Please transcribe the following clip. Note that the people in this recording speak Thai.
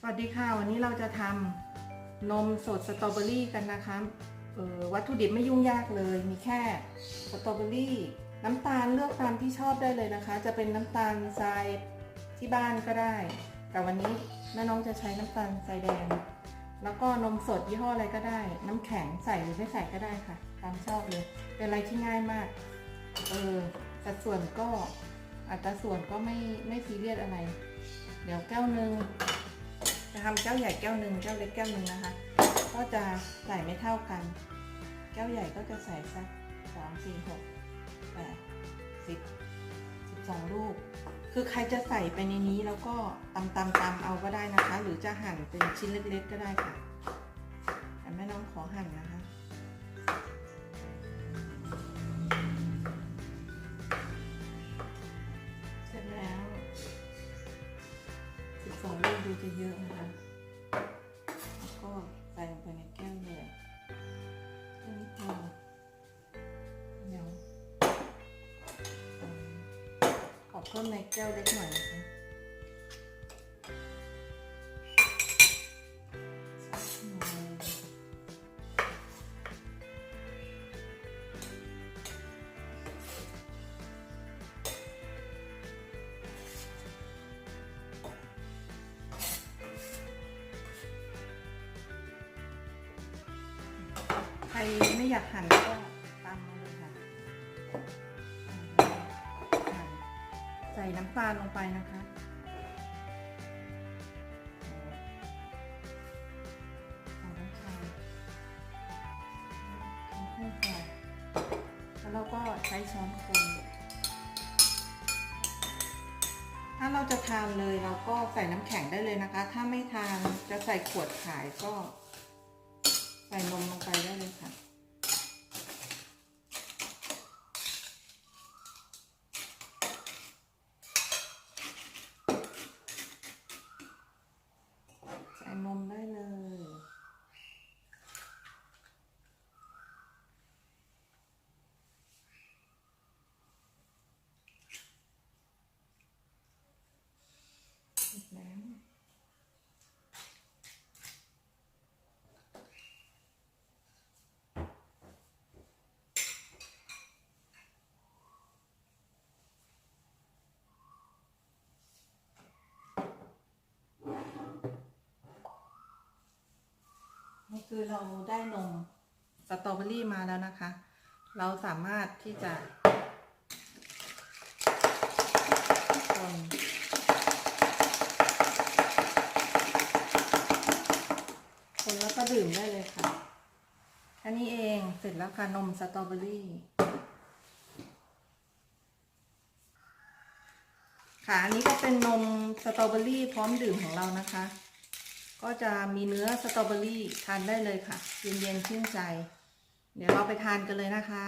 สวัสดีค่ะวันนี้เราจะทำนมสดสตรอเบอรี่กันนะคะวัตถุดิบไม่ยุ่งยากเลยมีแค่สตรอเบอรี่น้ำตาลเลือกตามที่ชอบได้เลยนะคะจะเป็นน้ำตาลทรายที่บ้านก็ได้แต่วันนี้แม่น้องจะใช้น้ำตาลทรายแดงแล้วก็นมสดยี่ห้ออะไรก็ได้น้ำแข็งใส่หรือไม่ใส่ก็ได้ค่ะตามชอบเลยเป็นอะไรที่ง่ายมากสัดส่วนก็อัตราส่วนก็ไม่ซีเรียสอะไรเดี๋ยวแก้วหนึ่งจะทำแก้วใหญ่แก้วหนึ่งแก้วเล็กแก้วหนึ่งนะคะก็จะใส่ไม่เท่ากันแก้วใหญ่ก็จะใส่สัก3 4 6 8 10 12ลูกคือใครจะใส่ไปในนี้แล้วก็ตำเอาก็ได้นะคะหรือจะหั่นเป็นชิ้นเล็กๆก็ได้ค่ะแต่แม่น้องขอหั่นนะคะเสร็จแล้ว12ลูกดูจะเยอะนะคะแล้วก็ใส่ลงไปในแก้วเลยแค่นี้พอเดี๋ยวขอเพิ่มในแก้วเล็กหน่อยนะคะใครไม่อยากหั่นก็ตามมาเลยค่ะใส่น้ำตาลลงไปนะคะใส่น้ำตาลค่อยๆใส่แล้วเราก็ใช้ช้อนคนถ้าเราจะทานเลยเราก็ใส่น้ำแข็งได้เลยนะคะถ้าไม่ทานจะใส่ขวดขายก็ใส่นมลงไปได้เลยค่ะใส่นมได้เลยแล้วนี่คือเราได้นมสตรอเบอรี่มาแล้วนะคะเราสามารถที่จะคนแล้วก็ดื่มได้เลยค่ะแค่นี้เองเสร็จแล้วค่ะนมสตรอเบอรี่ค่ะอันนี้ก็เป็นนมสตรอเบอรี่พร้อมดื่มของเรานะคะก็จะมีเนื้อสตรอเบอรี่ทานได้เลยค่ะเย็นๆชื่นใจเดี๋ยวเราไปทานกันเลยนะคะ